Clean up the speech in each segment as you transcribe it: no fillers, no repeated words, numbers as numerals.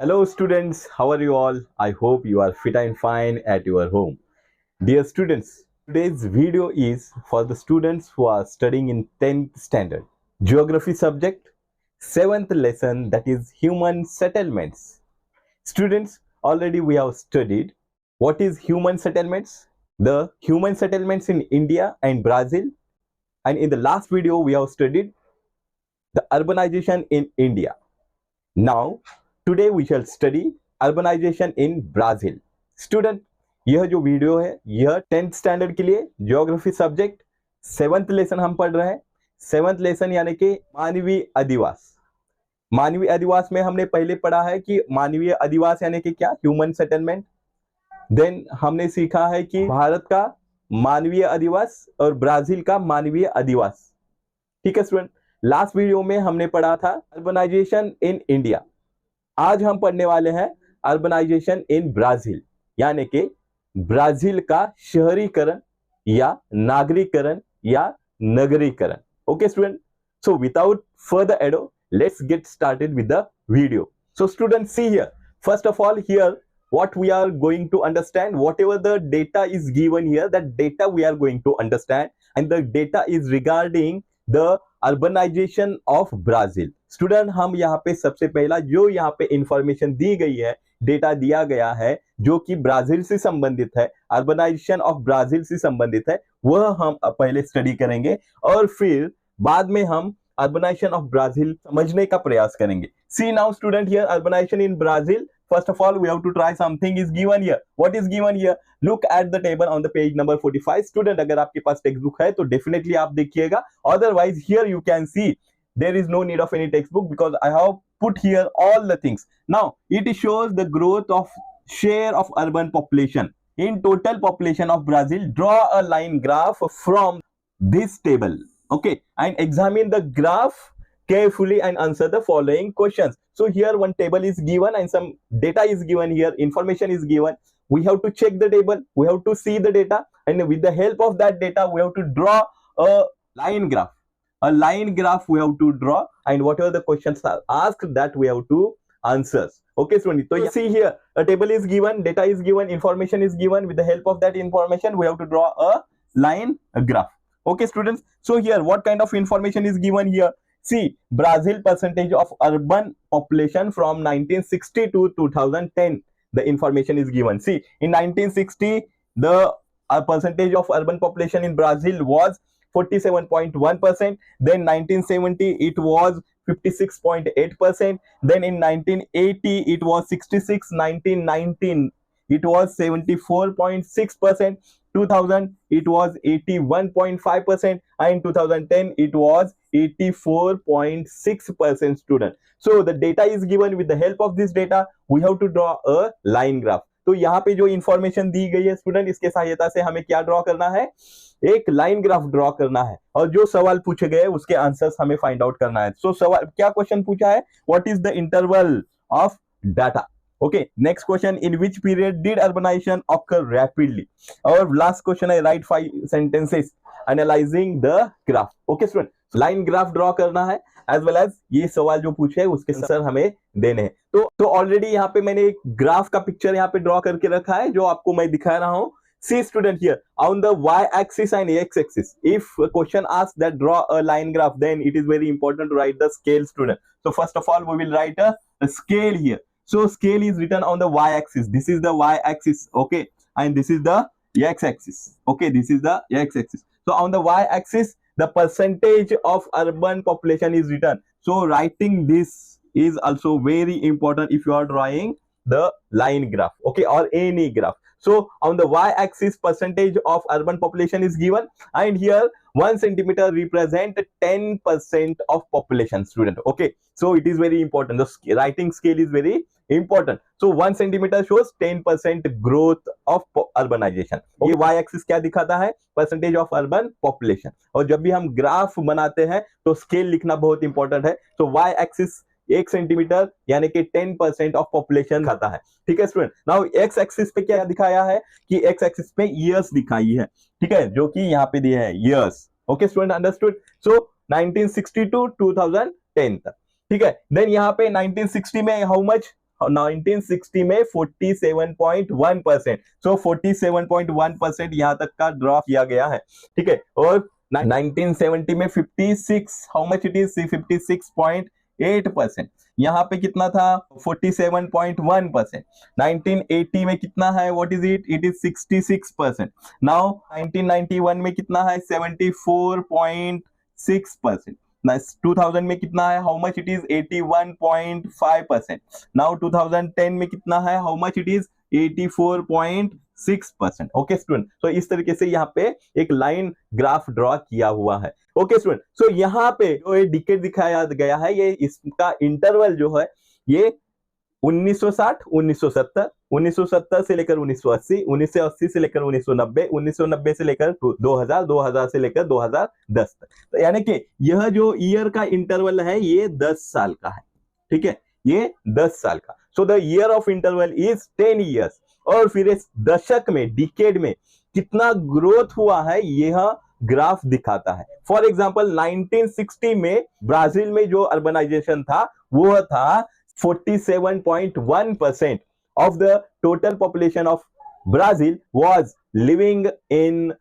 Hello, students. How are you all? I hope you are fit and fine at your home. Dear students, today's video is for the students who are studying in 10th standard. Geography subject, 7th lesson, that is human settlements. Students, already we have studied what is human settlements, the human settlements in India and Brazil. And in the last video, we have studied the urbanization in India. Now, today we shall study urbanization in Brazil. Student, यह जो video है यह 10th standard के लिए geography subject 7th lesson हम पढ़ रहे हैं। 7th लेसन यानी कि मानवीय अधिवास। मानवीय अधिवास में हमने पहले पढ़ा है कि मानवीय अधिवास यानी कि क्या, ह्यूमन सेटलमेंट। देन हमने सीखा है कि भारत का मानवीय अधिवास और ब्राजील का मानवीय अधिवास। ठीक है स्टूडेंट, लास्ट वीडियो में हमने पढ़ा था अर्बनाइजेशन इन इंडिया। आज हम पढ़ने वाले हैं अर्बनाइजेशन इन ब्राजील, यानी कि ब्राजील का शहरीकरण या नागरीकरण या नगरीकरण। Okay student, so without further ado let's get started with the video. So student, see here, first of all here what we are going to understand, whatever the data is given here, that data we are going to understand, and the data is regarding the urbanization of Brazil. Student, हम यहाँ पे सबसे पहला जो यहाँ पे information दी गई है, डेटा दिया गया है जो कि ब्राजील से संबंधित है, अर्बनाइजेशन ऑफ ब्राजील से संबंधित है, वह हम पहले स्टडी करेंगे और फिर बाद में हम अर्बनाइजेशन ऑफ ब्राजील समझने का प्रयास करेंगे। See now student, here urbanization in Brazil. First of all, we have to try something is given here. What is given here? Look at the table on the page number 45. Student, अगर आपके पास textbook है तो definitely आप देखिएगा. Otherwise, here you can see there is no need of any textbook because I have put here all the things. Now, it shows the growth of share of urban population in total population of Brazil. Draw a line graph from this table. Okay, and examine the graph carefully and answer the following questions. So here one table is given and some data is given here, information is given. We have to check the table, we have to see the data, and with the help of that data we have to draw a line graph. A line graph we have to draw, and whatever the questions are asked, that we have to answer. Okay student, so you see here a table is given, data is given, information is given. With the help of that information we have to draw a line graph. Okay students, so here what kind of information is given here? See, Brazil percentage of urban population from 1960 to 2010. The information is given. See, in 1960, the percentage of urban population in Brazil was 47.1%. Then 1970, it was 56.8%. Then in 1980, it was 66. 1919, it was 74.6%. 2000, it was 81.5%, and 2010 it was 84.6% student. So the data is given. With the help of this data we have to draw a line graph. तो यहाँ पे जो information दी गई है student, इसके सहायता से हमें क्या ड्रॉ करना है? एक लाइन ग्राफ ड्रॉ करना है और जो सवाल पूछे गए उसके आंसर्स हमें फाइंड आउट करना है। सो सवाल क्या क्वेश्चन पूछा है? What is the interval of data? Okay, next question, in which period did urbanization occur rapidly? Our last question है, write 5 sentences analyzing the graph. Okay student, line graph draw करना है as well as ये सवाल जो पूछे उसके answer हमें देने हैं। तो ऑलरेडी यहाँ पे मैंने एक ग्राफ का पिक्चर यहाँ पे ड्रॉ करके रखा है जो आपको मैं दिखा रहा हूँ। See student, here on the y-axis and x-axis, if a question asks that draw a line graph, then it is very important to write the scale student. So first of all we will write a scale here. So scale is written on the y-axis. This is the y-axis, okay, and this is the x-axis. Okay, this is the x-axis. So on the y-axis, the percentage of urban population is written. So writing this is also very important if you are drawing the line graph, okay, or any graph. So on the y-axis, percentage of urban population is given, and here 1 centimeter represent 10% of population student. Okay, so it is very important. The writing scale is very important. So 1 centimeter shows 10% growth of urbanization. ये y-axis क्या दिखाता है? Percentage of urban population. और जब भी हम graph बनाते हैं तो स्केल लिखना बहुत इंपॉर्टेंट है। तो y-axis 1 सेंटीमीटर यानी कि 10% ऑफ पॉपुलेशन खाता है। ठीक है स्टूडेंट, नाउ एक्स एक्सिस पे क्या दिखाया है कि एक्स एक्सिस पे ईयर्स दिखाई है, ठीक है, जो कि यहाँ पे दिया है years. Okay student, understood. So 1960 to 2010 तक, ठीक है। देन यहाँ पे 1960 में हाउ मच 1960 में 47.1%। सो 47.1% यहां तक का ड्रॉप किया गया है, ठीक है। और 1970 में 56, हाउ मच इट इज, 56.8%। यहाँ पे कितना था, 47.1%। 1980 में कितना है, what is it, it is 66%। Now 1991 में कितना है, 74.6%। 2000 में कितना है, how much it is, 81.5%। Now 2010 में कितना है, how much it is, 84.6%। Okay student, तो इस तरीके से यहाँ पे एक लाइन ग्राफ ड्रॉ किया हुआ है। ओके स्टूडेंट, सो यहाँ पे जो ये डिकेड दिखाया गया है, ये इसका इंटरवल जो है ये 1960, 1970, 1970 से लेकर 1980, 1980 से लेकर 1990, 1990 से लेकर 2000, 2000 से लेकर 2010 तक। तो यानी कि यह जो ईयर का इंटरवल है ये 10 साल का है, ठीक है, ये 10 साल का। So the year of interval is 10 years. और फिर इस दशक में, डिकेड में कितना ग्रोथ हुआ है यह ग्राफ दिखाता है। फॉर एग्जाम्पल 1960 में ब्राजील में जो अर्बनाइजेशन था वो था 47.1% of the total population of Brazil was living in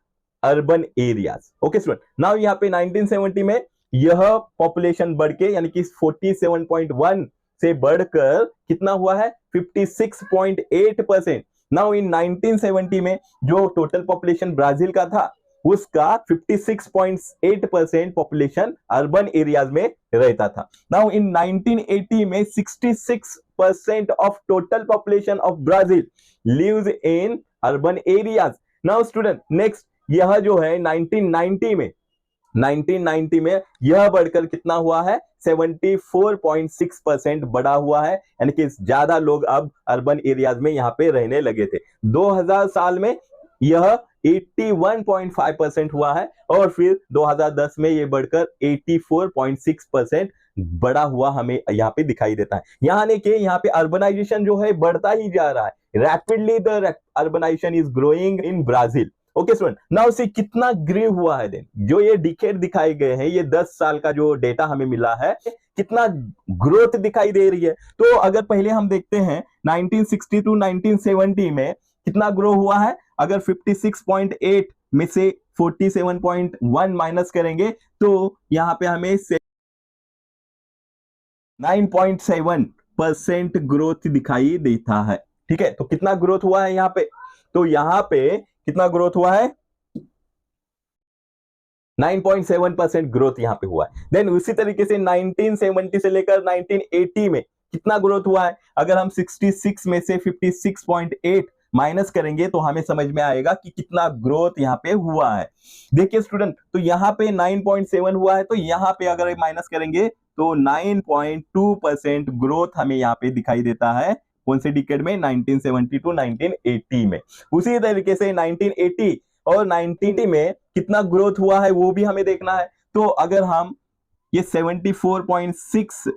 urban areas. Okay student, now यहाँ पे 1970 में यह पॉपुलेशन बढ़ के यानी कि 47.1 से बढ़कर कितना हुआ है, 56.8%। नाउ इन 1970 में जो टोटल पॉपुलेशन ब्राजील का था उसका 56.8% पॉपुलेशन अर्बन एरियाज में रहता था। नाउ इन 1980 में 66% of total population of Brazil lives in urban areas. Now student next, यह जो है 1990 में यह बढ़कर कितना हुआ है, 74.6% बढ़ा हुआ है, यानी कि ज्यादा लोग अब अर्बन एरियाज में यहाँ पे रहने लगे थे। 2000 साल में यह 81.5% हुआ है और फिर 2010 में यह बढ़कर 84.6% बढ़ा हुआ हमें यहाँ पे दिखाई देता है। यानी कि यहाँ पे अर्बनाइजेशन जो है बढ़ता ही जा रहा है। Rapidly the urbanization is growing in Brazil. Okay student, now see कितना ग्रो हुआ है देन, जो ये डिकेड दिखाए गए हैं, ये 10 साल का जो डेटा हमें मिला है, कितना ग्रोथ दिखाई दे रही है। तो अगर पहले हम देखते हैं 1960 टू 1970 में कितना ग्रो हुआ है, अगर 56.8 में से 47.1 माइनस करेंगे तो यहां पे हमें 9.7% ग्रोथ दिखाई देता है, ठीक है। तो कितना ग्रोथ हुआ है यहाँ पे, तो यहाँ पे कितना ग्रोथ हुआ है, 9.7% ग्रोथ यहां पे हुआ है। देन उसी तरीके से 1970 से लेकर 1980 में कितना ग्रोथ हुआ है, अगर हम 66 में से 56.8 माइनस करेंगे तो हमें समझ में आएगा कि कितना ग्रोथ यहाँ पे हुआ है। देखिए स्टूडेंट, तो यहाँ पे 9.7 हुआ है, तो यहाँ पे अगर माइनस करेंगे तो 9.2% ग्रोथ हमें यहाँ पे दिखाई देता है। कौन से डिकेड में, 1970 टू 1980 में। उसी तरीके से 1980 और 1990 में कितना ग्रोथ हुआ है वो भी हमें देखना है। तो अगर हम ये 74.6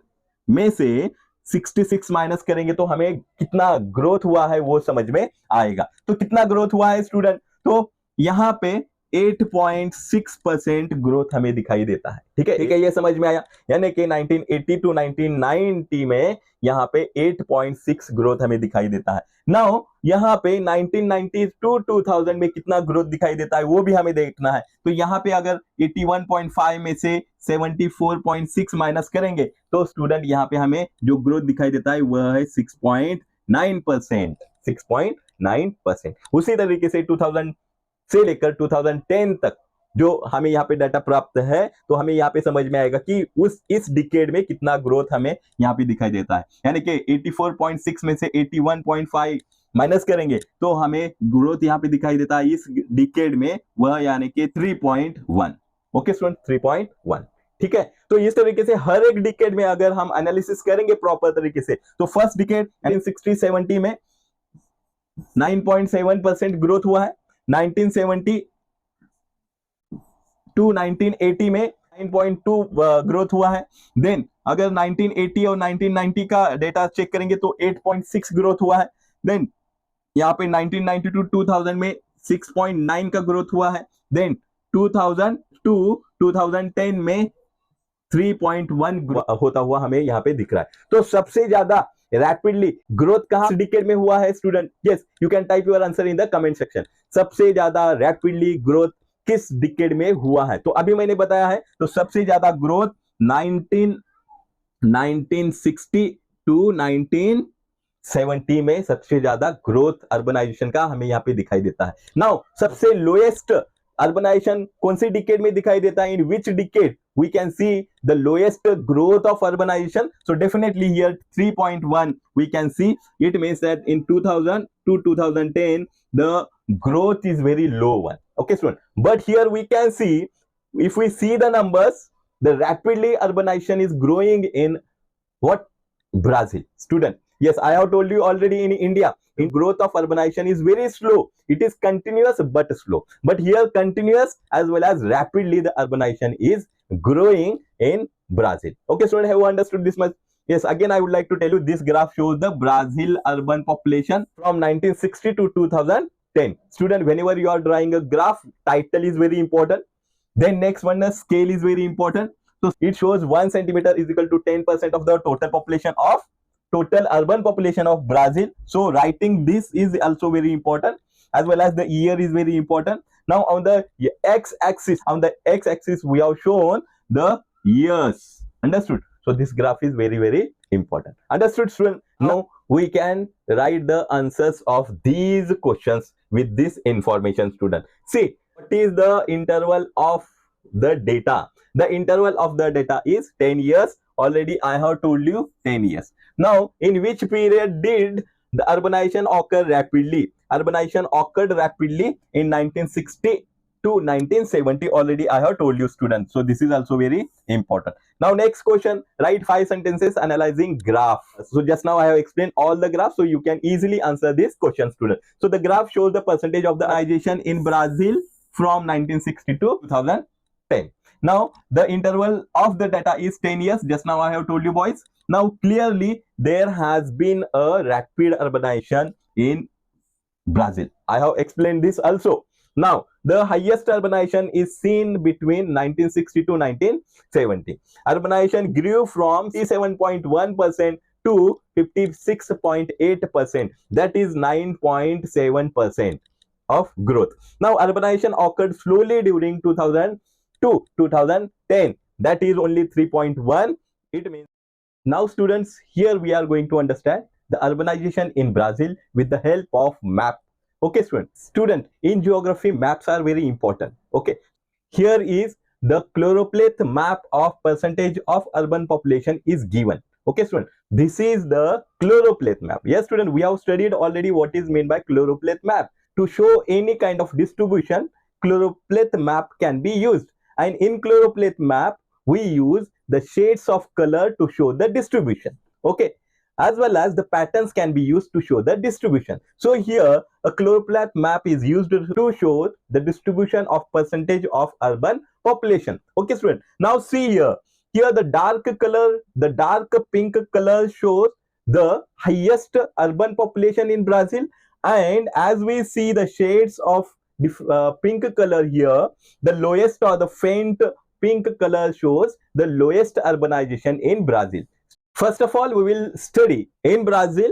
में से 66 माइनस करेंगे तो हमें कितना ग्रोथ हुआ है वो समझ में आएगा। तो कितना ग्रोथ हुआ है स्टूडेंट, तो यहाँ पे 8.6% ग्रोथ हमें दिखाई देता है, ठीक है, ठीक है, ये समझ में आया। यानी कि 1980 टू 1990 में यहाँ पे 8.6 ग्रोथ हमें दिखाई देता है। नाउ यहाँ पे 1990 टू 2000 में कितना ग्रोथ दिखाई देता है वो भी हमें देखना है। तो यहाँ पे अगर 81.5 में से 74.6 माइनस करेंगे तो स्टूडेंट यहाँ पे हमें जो ग्रोथ दिखाई देता है वह है 6.9%, 6.9%। उसी तरीके से 2000 से लेकर 2010 तक जो हमें यहाँ पे डाटा प्राप्त है, तो हमें यहाँ पे समझ में आएगा कि इस डिकेड में कितना ग्रोथ हमें यहाँ पे दिखाई देता है। यानी कि 84.6 में से 81.5 माइनस करेंगे तो हमें ग्रोथ यहाँ पे दिखाई देता है इस डिकेड में, वह यानी कि 3.1। ओके स्टूडेंट, 3.1, ठीक है। तो इस तरीके से हर एक डिकेड में अगर हम एनालिसिस करेंगे प्रॉपर तरीके से, तो फर्स्ट डिकेड 1960-70 में 9.7% ग्रोथ हुआ है, 1970 टू 1980 में 9.2 ग्रोथ हुआ है। देन अगर 1980 और 1990 का डेटा चेक करेंगे तो 8.6 ग्रोथ हुआ है। देन यहाँ पे 1990 टू 2000 में 6.9 का ग्रोथ हुआ है। देन 2000 टू 2010 में 3.1 होता हुआ हमें यहाँ पे दिख रहा है। तो सबसे ज्यादा रैपिडली ग्रोथ कहाँ डिकेड में हुआ है student? Yes, you can type your answer in the comment section. सबसे ज्यादा रैपिडली ग्रोथ किस डिकेड में हुआ है? तो अभी मैंने बताया है, तो सबसे ज्यादा ग्रोथ 1960 टू 1970 में सबसे ज्यादा ग्रोथ अर्बनाइजेशन का हमें यहाँ पे दिखाई देता है। नाउ सबसे लोएस्ट अर्बनाइजेशन कौन सी डिकेड में दिखाई देता है? इन विच decade we can see the lowest growth of urbanization? So definitely here 3.1 we can see. It means that in 2000 to 2010 the growth is very low one. Okay student, but here we can see, if we see the numbers, the rapidly urbanization is growing in what? Brazil. Student, yes, I have told you already, in India in growth of urbanization is very slow. It is continuous but slow, but here continuous as well as rapidly the urbanization is growing in Brazil. Okay student, have you understood this much? Yes, again I would like to tell you, this graph shows the Brazil urban population from 1960 to 2010. Student, whenever you are drawing a graph, title is very important. Then next one, the scale is very important. So it shows 1 centimeter is equal to 10% of the total population of total urban population of Brazil. So writing this is also very important, as well as the year is very important. Now on the x-axis we have shown the years. Understood? So this graph is very, very important. Understood student? Now we can write the answers of these questions with this information student. See, what is the interval of the data? The interval of the data is 10 years. Already I have told you 10 years. Now, in which period did the urbanization occur rapidly? Urbanization occurred rapidly in 1960 to 1970. Already I have told you students. So this is also very important. Now next question, write 5 sentences analyzing graph. So just now I have explained all the graphs, so you can easily answer this question student. So the graph shows the percentage of the urbanization in Brazil from 1960 to 2010. Now the interval of the data is 10 years. Just now I have told you boys. Now clearly there has been a rapid urbanization in Brazil. I have explained this also. Now the highest urbanization is seen between 1960 to 1970. Urbanization grew from 57.1% to 56.8%. That is 9.7% of growth. Now urbanization occurred slowly during 2000 to 2010. That is only 3.1. It means, now students, here we are going to understand the urbanization in Brazil with the help of map. Okay student, in geography maps are very important. Okay, here is the choropleth map of percentage of urban population is given. Okay student, this is the choropleth map. Yes student, we have studied already what is meant by choropleth map. To show any kind of distribution, choropleth map can be used. And in choropleth map we use the shades of color to show the distribution. Okay, as well as the patterns can be used to show the distribution. So here a choropleth map is used to show the distribution of percentage of urban population. Okay student, now see here the dark color, the dark pink color shows the highest urban population in Brazil, and as we see the shades of pink color here, the lowest or the faint pink color shows the lowest urbanization in Brazil. First of all, we will study in Brazil,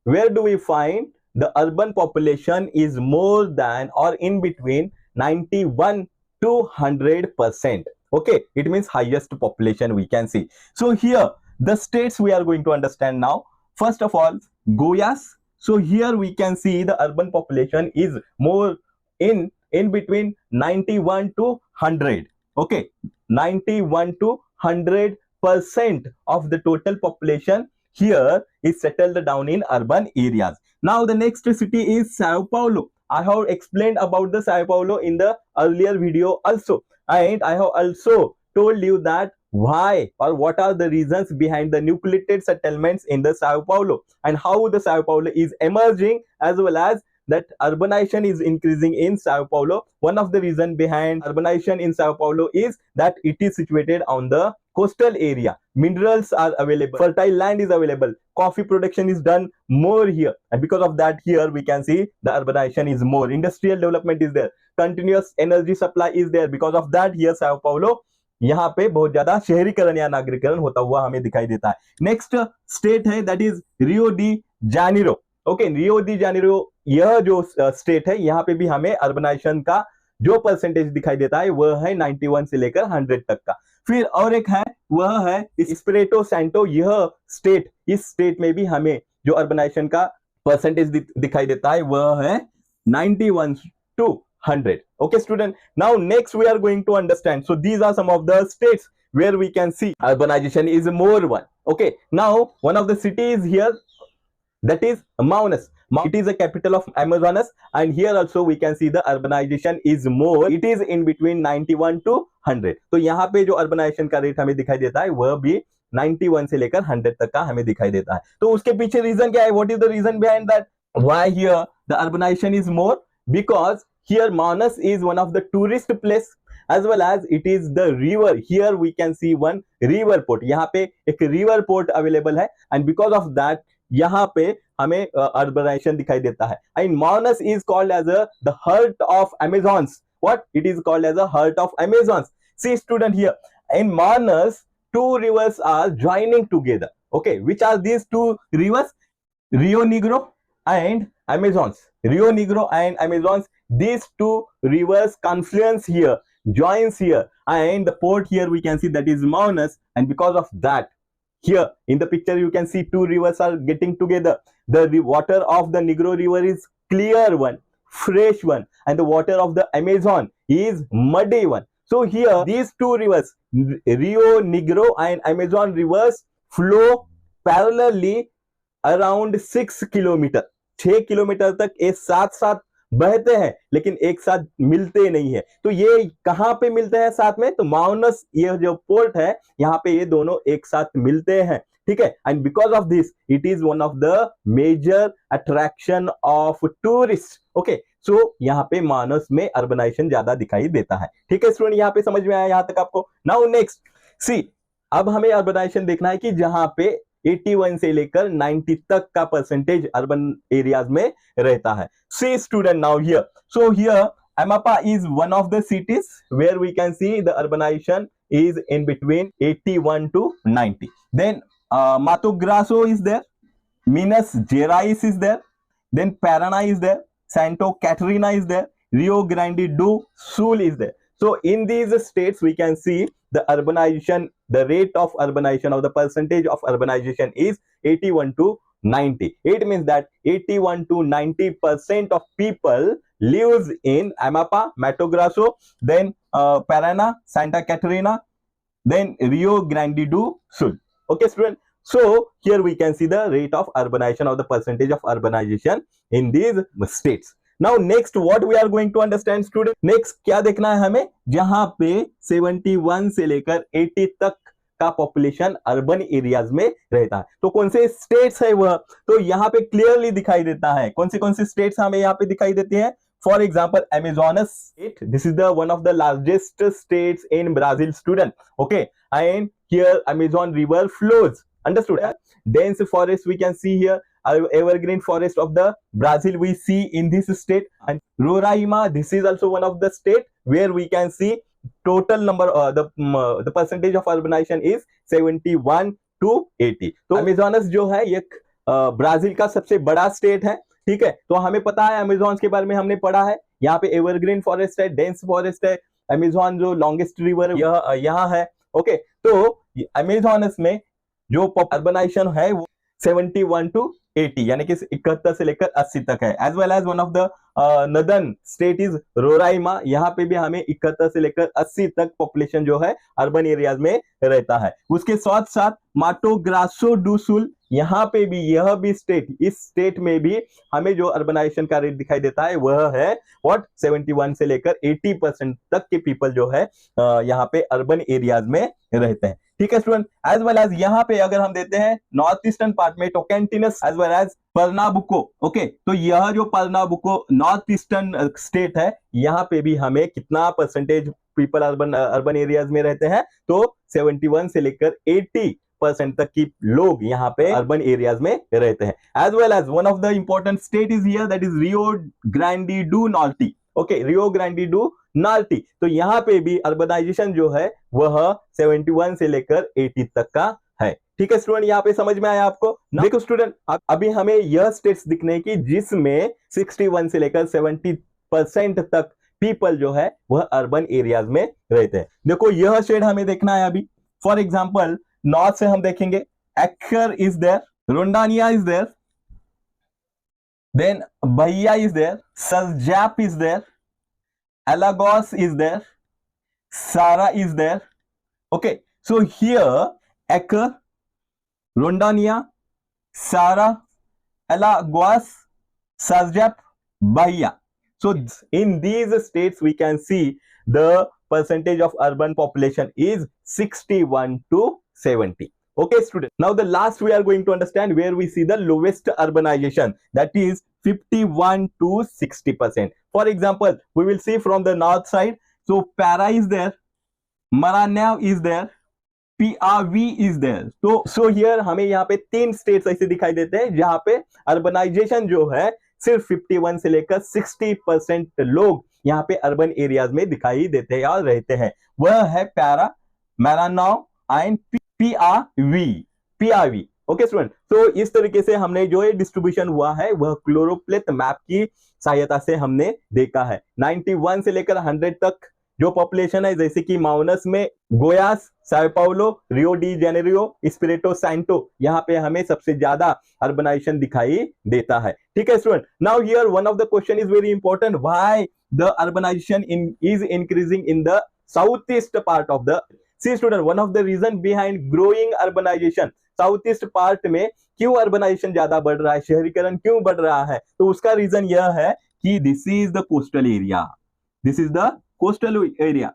where do we find the urban population is more than or in between 91 to 100%. Okay, it means highest population we can see. So here the states we are going to understand now. First of all, Goiás. So here we can see the urban population is more in between 91 to 100. Okay, 91 to 100% of the total population here is settled down in urban areas. Now the next city is Sao Paulo. I have explained about the Sao Paulo in the earlier video also, and I have also told you that why or what are the reasons behind the nucleated settlements in the Sao Paulo and how the Sao Paulo is emerging, as well as that urbanization is increasing in Sao Paulo. One of the reasons behind urbanization in Sao Paulo is that it is situated on the coastal area. Minerals are available, fertile land is available, coffee production is done more here, and because of that here we can see the urbanization is more. Industrial development is there, continuous energy supply is there. Because of that here Sao Paulo यहाँ पे बहुत ज्यादा शहरीकरण या नागरीकरण होता हुआ हमें दिखाई देता है। नेक्स्ट स्टेट है that is Rio de Janeiro. Okay, Rio de Janeiro यह जो स्टेट है, यहाँ पे भी हमें अर्बनाइजेशन का जो परसेंटेज दिखाई देता है वह है 91 से लेकर 100 तक का। फिर और एक है, वह है स्पिरिटो सैंटो। यह स्टेट, इस स्टेट में भी हमें जो अर्बनाइजेशन का परसेंटेज दिखाई देता है वह है 91 to 100. Okay, student. Now next we are going to understand. So these are some of the states where we can see urbanization is more one. Okay. Now one of the cities here, that is Manus. It is a capital of Amazonas, and here also we can see the urbanization is more. It is in between 91 to 100. तो यहाँ पे जो urbanization का rate हमें दिखाई देता है वह भी 91 से लेकर 100 तक का हमें दिखाई देता है। तो उसके पीछे रीजन क्या है? What is the reason behind that? Why here the urbanization is more? Because here Manus is one of the tourist place, as well as it is the river. Here we can see one river port. यहाँ पे एक river port available है, and because of that यहाँ पे हमें urbanisation दिखाई देता है। And Manus is called as the heart of Amazons. What? It is called as a heart of Amazons. See student here, in Manus two rivers are joining together. Okay, which are these two rivers? Rio Negro and Amazons. Rio Negro and Amazons, these two rivers confluence here, joins here, and the port here we can see that is Manus, and because of that, here in the picture you can see two rivers are getting together. The water of the Negro river is clear one, fresh one, and the water of the Amazon is muddy one. So here these two rivers, Rio Negro and Amazon rivers, flow parallelly around 6 kilometre, 6 kilometre तक ये साथ साथ बहते हैं, लेकिन एक साथ मिलते नहीं है। तो ये कहां पे मिलते हैं साथ में? तो माउनस, ये जो पोर्ट है, यहाँ पे ये दोनों एक साथ मिलते हैं, ठीक है। And because of this it is one of the major attraction of tourist. Okay, so यहाँ पे मानस में अर्बनाइजेशन ज्यादा दिखाई देता है, ठीक है स्टूडेंट। यहाँ पे समझ में आया यहाँ तक आपको? नाउ नेक्स्ट सी, अब हमें अर्बनाइजेशन देखना है कि जहां पे 81 से लेकर 90 तक का परसेंटेज अर्बन एरियाज में रहता है। See student, now here, so here Amapa is one of the cities where we can see the urbanization is in between 81 to 90. Then Mato Grosso is there, Minas Gerais is there, then Paraná is there, Santo Catarina is there, Rio Grande do Sul is there. So in these states we can see the urbanization, the rate of urbanization or the percentage of urbanization is 81 to 90. It means that 81 to 90% of people lives in Amapa, Mato Grosso, then Paraná, Santa Catarina, then Rio Grande do Sul. Okay student, so here we can see the rate of urbanization or the percentage of urbanization in these states. Now next what we are going to understand student, next क्या देखना है हमें? जहां पे 71 से लेकर 80 तक का पॉपुलेशन अर्बन एरियाज में रहता है। तो कौन से स्टेट्स है वह? तो यहाँ पे क्लियरली दिखाई देता है। कौन से स्टेट्स हमें यहाँ पे दिखाई देते हैं? For example, Amazonas state. This is the one of the largest states in Brazil, student. Okay, and here Amazon river flows. Understood? Dense forest we can see here. Evergreen forest of the Brazil we see in this state. And Roraima, this is also one of the state where we can see total number, the percentage of urbanization is 71 to 80. तो Amazonas जो है ये Brazil का सबसे बड़ा state है, ठीक है। तो हमें पता है अमेजोन के बारे में हमने पढ़ा है। यहाँ पे एवरग्रीन फॉरेस्ट है, डेंस फॉरेस्ट है, अमेजोन जो लॉन्गेस्ट रिवर है यहाँ है। ओके, तो अमेजोनस में जो अर्बनाइजेशन है वो 71 to 80 यानी कि 71 से लेकर 80 तक है। As well as one of the northern state is Roraima, यहाँ पे भी हमें 71 से लेकर 80 तक पॉपुलेशन जो है अर्बन एरियाज में रहता है। उसके साथ साथ माटो ग्रासो डू सुल, यहाँ पे भी, यह भी स्टेट, इस स्टेट में भी हमें जो अर्बनाइजेशन का रेट दिखाई देता है वह है व्हाट 71 से लेकर 80% तक के पीपल जो है यहाँ पे अर्बन एरियाज में रहते हैं, ठीक है स्टूडेंट। एज वेल एज यहाँ पे अगर हम देते हैं नॉर्थ ईस्टर्न पार्ट में टोकेंटिनस एज वेल एज पर्नाबुको। ओके, तो यह जो पर्नाबुको नॉर्थ ईस्टर्न स्टेट है, यहाँ पे भी हमें कितना परसेंटेज पीपल अर्बन एरियाज में रहते हैं? तो 71 से लेकर 80% तक की लोग यहाँ पे अर्बन एरियाज में रहते हैं। As well as one of the important state is here, that is Rio Grande do Norte. Okay, Rio Grande do Norte. तो यहाँ पे भी अर्बनाइजेशन जो है वह 71 से लेकर 80 तक का है। ठीक है स्टूडेंट, यहाँ पे समझ में आया आपको? देखो स्टूडेंट, अभी हमें यह स्टेट्स दिखने की जिसमें 61 से लेकर 70% तक पीपल जो है वह अर्बन एरियाज में रहते हैं। देखो यह शेड हमें देखना है अभी। फॉर एग्जाम्पल नॉर्थ से हम देखेंगे, Acre is there, Rondonia is there, then Bahia is there, Saljap is there, Alagos is there, Sara is there. Okay, so here Eker, Rondania, Sara, Alagoas, Saljap, Bahia. So in these states we can see the percentage of urban population is 61 to 70. Okay student, now the last we are going to understand where we see the lowest urbanization, that is 51 to 60%. For example, we will see from the north side, so Para is there, Maranao is there, PRV is there. So here हमें यहाँ पे 3 states ऐसे दिखाई देते हैं जहां पे urbanization जो है सिर्फ 51 से लेकर 60% लोग यहाँ पे अर्बन एरियाज में दिखाई देते हैं और रहते हैं। वह है Para, Maranhao and PRV. Okay student, तो इस तरीके से हमने जो ये डिस्ट्रीब्यूशन हुआ है वह क्लोरोप्लेथ मैप की सहायता से हमने देखा है। 91 से लेकर 100 तक जो पॉपुलेशन है, जैसे कि माउनस में Goias, sao Paulo, Rio de Janeiro, Espirito Santo, यहाँ पे हमें सबसे ज्यादा अर्बनाइजेशन दिखाई देता है। ठीक है student, now here one of the question is very important, why the urbanization is increasing in the south east part of the. See student, one of the reason behind growing urbanization, south east part में क्यों urbanisation ज्यादा बढ़ रहा है, शहरीकरण क्यों बढ़ रहा है, तो उसका रीजन यह है कि this is the coastal area, this is the coastal area.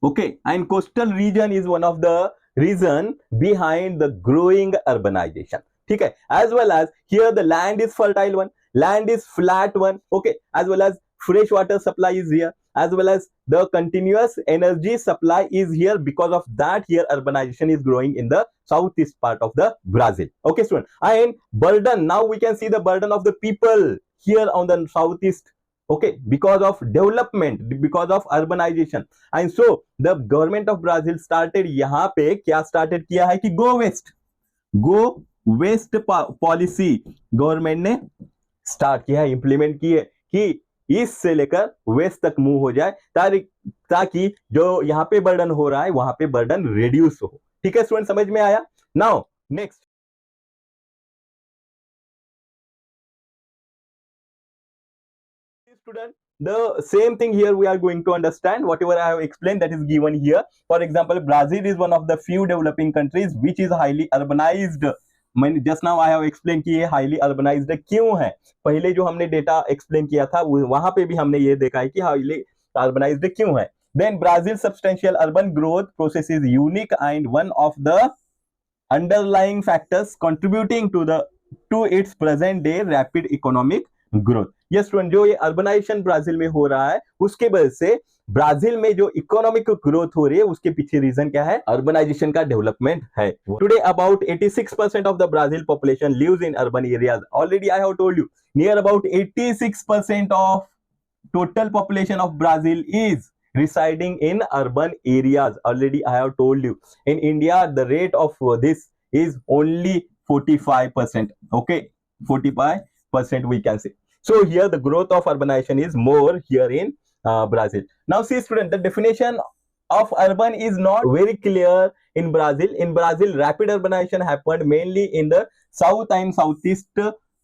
Okay, and coastal region is one of the reason behind the growing urbanization. ठीक है, as well as here the land is fertile one, land is flat one. Okay, as well as fresh water supply is here, as well as the continuous energy supply is here. Because of that, here urbanization is growing in the southeast part of the Brazil. Okay student, and burden, now we can see the burden of the people here on the southeast. Okay, because of development, because of urbanization, and so the government of Brazil started, यहाँ पे क्या started किया है कि go west policy government ने start किया है, implement की है कि ईस्ट से लेकर वेस्ट तक मूव हो जाए, ताकि जो यहाँ पे बर्डन हो रहा है वहां पे बर्डन रिड्यूस हो। ठीक है स्टूडेंट, समझ में आया? Now next student, the same thing here we are going to understand whatever I have explained, that is given here. For example, Brazil is one of the few developing countries which is highly urbanized. मैंने just now I have explain कि ये highly urbanized क्यों है। पहले जो हमने data explain किया था वहां पे भी हमने ये देखा है कि हाईली अर्बनाइज्ड क्यों है। Then Brazil substantial urban growth process is unique and one of the underlying factors contributing to its present day rapid economic growth. Yes student, जो ये अर्बनाइजेशन ब्राजील में हो रहा है उसके वजह से ब्राजील में जो इकोनॉमिक ग्रोथ हो रही है उसके पीछे रीजन क्या है? अर्बनाइजेशन का डेवलपमेंट है। Today about 86% of the Brazil population lives in urban areas. Already I have told you, near about 86% of total population of Brazil is residing in urban areas. Already I have told you, in India the rate of this is only 45%. Okay, 45% we can say. So here the growth of urbanization is more here in Brazil. Now see student, the definition of urban is not very clear in Brazil. In Brazil, rapid urbanization happened mainly in the south and southeast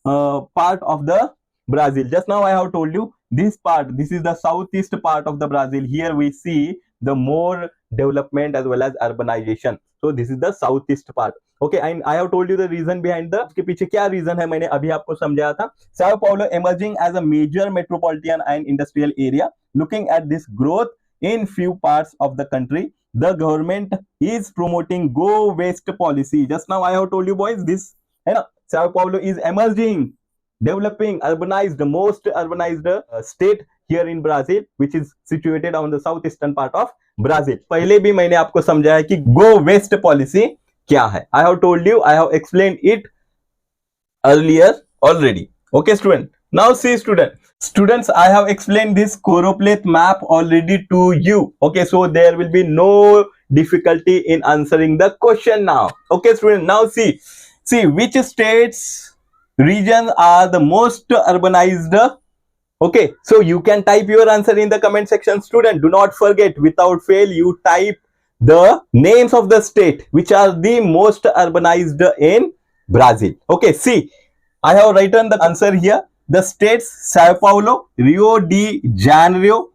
part of the Brazil. Just now I have told you this part, this is the southeast part of the Brazil. Here we see the more development as well as urbanization. So this is the southeast part. Okay, and I have told you the reason behind the, उसके पीछे क्या reason है मैंने अभी आपको समझाया था। sao Paulo emerging as a major metropolitan and industrial area. Looking at this growth in few parts of the country, the government is promoting go west policy. Just now I have told you boys, this है ना, sao Paulo is emerging, developing, urbanized, the most urbanized state here in Brazil, which is situated on the southeastern part of Brazil. पहले भी मैंने आपको समझाया कि go west policy क्या है। I have told you, I have explained it earlier already. Okay student, Now see students, I have explained this choropleth map already to you. Okay, so there will be no difficulty in answering the question now. Okay, student, now see which states regions are the most urbanized. Okay, so you can type your answer in the comment section. Student, do not forget, without fail, you type the names of the state which are the most urbanized in Brazil. Okay, see, I have written the answer here. The states: Sao Paulo, Rio de Janeiro,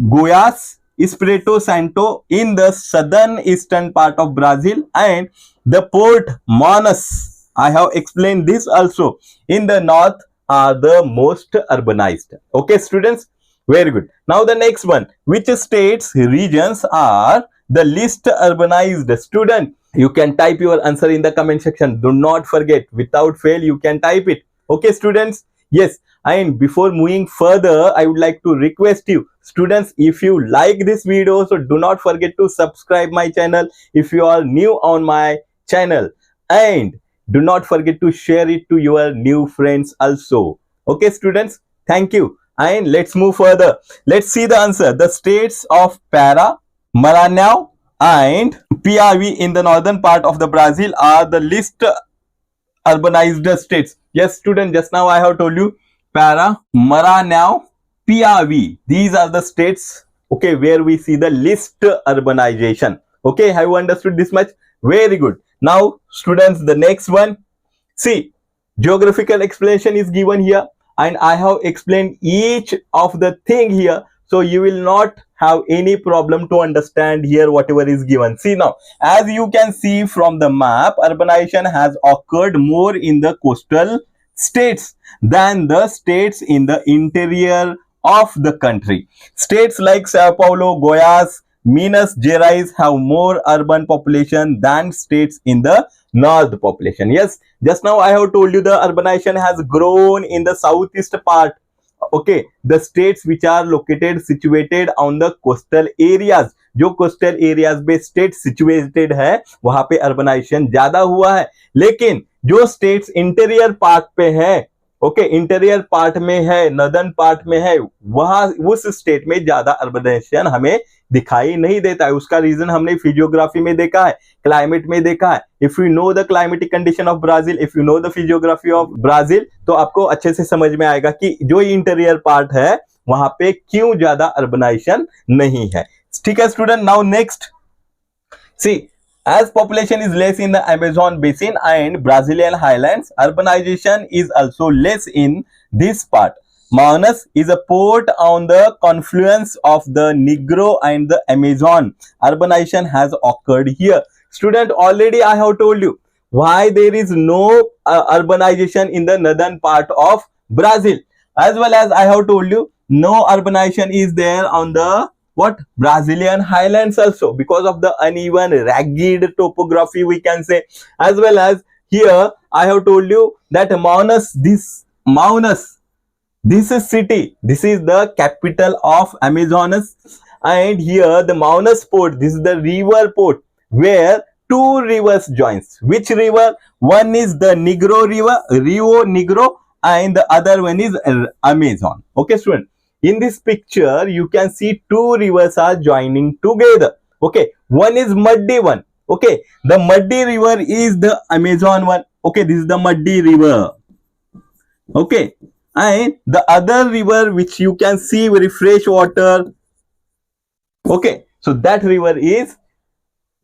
Goiás, Espírito Santo in the southern eastern part of Brazil, and the port Manus. I have explained this also in the north are the most urbanized. Okay, students, very good. Now the next one: which states regions are the least urbanized? Student, you can type your answer in the comment section. Do not forget, without fail, you can type it. Okay, students, yes. And before moving further, I would like to request you, students, if you like this video, so do not forget to subscribe my channel if you are new on my channel, and do not forget to share it to your new friends also. Okay, students, thank you. And let's move further. Let's see the answer. The states of Para, Maranhão and Piauí in the northern part of the Brazil are the least urbanized states. Yes, student, just now I have told you Para, Maranhão, Piauí. These are the states, okay, where we see the least urbanization. Okay, have you understood this much? Very good. Now, students, the next one. See, geographical explanation is given here, and I have explained each of the thing here, so you will not have any problem to understand here whatever is given. See now, as you can see from the map, urbanization has occurred more in the coastal states than the states in the interior of the country. States like Sao Paulo, Goiás, Minas Gerais have more urban population than states in the north population. Yes, just now I have told you the urbanization has grown in the southeast part. Okay, the states which are located situated on the coastal areas, जो coastal areas पे state situated है वहां पे urbanization ज्यादा हुआ है, लेकिन जो states interior part पे है, ओके, इंटीरियर पार्ट में है, नॉर्दर्न पार्ट में है, वहां उस स्टेट में ज्यादा अर्बनाइजेशन हमें दिखाई नहीं देता है. उसका रीजन हमने फिजियोग्राफी में देखा है, क्लाइमेट में देखा है. If you know the climatic condition of Brazil, if you know the physiography of Brazil, तो आपको अच्छे से समझ में आएगा कि जो इंटीरियर पार्ट है वहां पे क्यों ज्यादा अर्बनाइजेशन नहीं है. ठीक है student, now next see, as population is less in the Amazon basin and Brazilian highlands, urbanization is also less in this part. Manus is a port on the confluence of the Negro and the Amazon. Urbanization has occurred here. Student, already I have told you why there is no urbanization in the northern part of Brazil, as well as I have told you no urbanization is there on the what Brazilian highlands also, because of the uneven ragged topography we can say, as well as here I have told you that Manus, this is city, this is the capital of Amazonas, and here the Manus port, this is the river port where two rivers joins. Which river? One is the Negro river, Rio Negro, and the other one is Amazon. Okay student, in this picture you can see two rivers are joining together. Okay, one is muddy one. Okay, the muddy river is the Amazon one. Okay, this is the muddy river. Okay, and the other river which you can see very fresh water. Okay, so that river is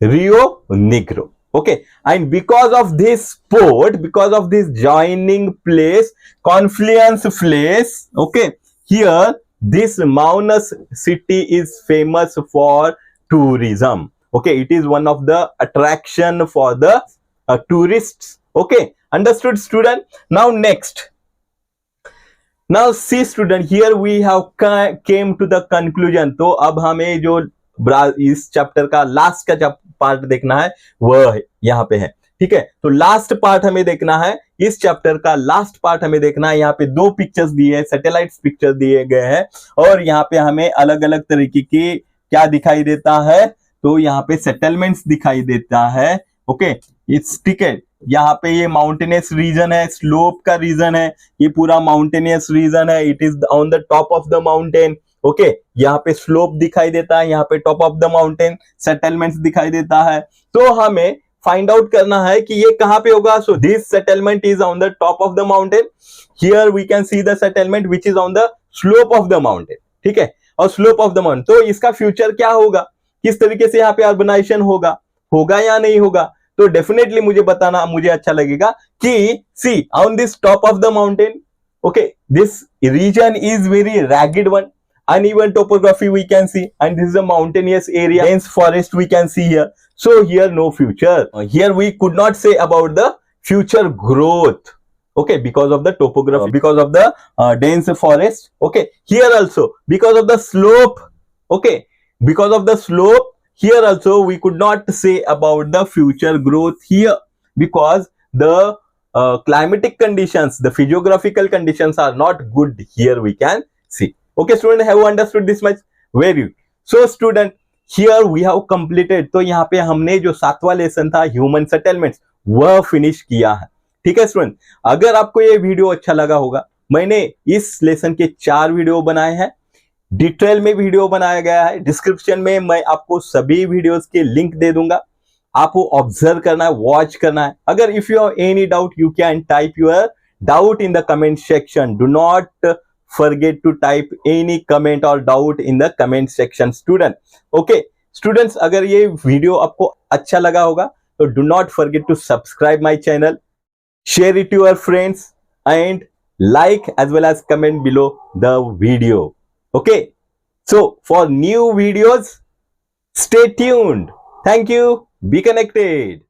Rio Negro. Okay, and because of this port, because of this joining place, confluence place, okay, here this Manus city is famous for tourism. Okay, it is one of the attraction for the tourists. Okay, understood student? Now next, now see student, here we have came to the conclusion. तो अब हमें जो इस chapter का last का part देखना है वह यहाँ पे है. ठीक है, तो लास्ट पार्ट हमें देखना है, इस चैप्टर का लास्ट पार्ट हमें देखना है. यहाँ पे दो पिक्चर्स दिए हैं, सैटेलाइट्स पिक्चर दिए गए हैं, और यहाँ पे हमें अलग अलग तरीके की क्या दिखाई देता है, तो यहाँ पे सेटलमेंट्स दिखाई देता है. ओके, इट्स ठीक है, यहाँ पे ये माउंटेनियस रीजन है, स्लोप का रीजन है, ये पूरा माउंटेनियस रीजन है, it is on the top of the mountain. Okay, यहाँ पे स्लोप दिखाई देता है, यहाँ पे top of the mountain settlements दिखाई देता है। तो हमें फाइंड आउट करना है कि ये कहां पे होगा। So this settlement is on the top of the mountain, here we can see the settlement which is on the slope of the mountain. ठीक है, और स्लोप ऑफ द माउंटेन, तो इसका फ्यूचर क्या होगा, किस तरीके से यहाँ पे अर्बनाइजेशन होगा, होगा या नहीं होगा। तो डेफिनेटली मुझे बताना, मुझे अच्छा लगेगा कि see on this top of the mountain, okay, this region is very rugged one, uneven topography we can see, and this is a mountainous area, dense forest we can see here. So here no future, here we could not say about the future growth, okay, because of the topography, because of the dense forest. Okay, here also because of the slope, okay, because of the slope, here also we could not say about the future growth here, because the climatic conditions, the physiographical conditions are not good here, we can see. Okay student, have you understood this much? Very good. So student, here we have completed, तो यहाँ पे हमने जो 7वां lesson था human settlements वह finish किया है। ठीक है स्टूडेंट, अगर आपको ये वीडियो अच्छा लगा होगा, मैंने इस लेसन के 4 वीडियो बनाए हैं, डिटेल में वीडियो बनाया गया है, डिस्क्रिप्शन में मैं आपको सभी वीडियोस के लिंक दे दूंगा, आपको ऑब्जर्व करना है, वॉच करना है। अगर if you have any doubt you can type your doubt in the comment section, do not forget to type any comment or doubt in the comment section student. Okay students, अगर ये video आपको अच्छा लगा होगा तो do not forget to subscribe my channel, share it to your friends and like as well as comment below the video. Okay, so for new videos stay tuned. Thank you, be connected.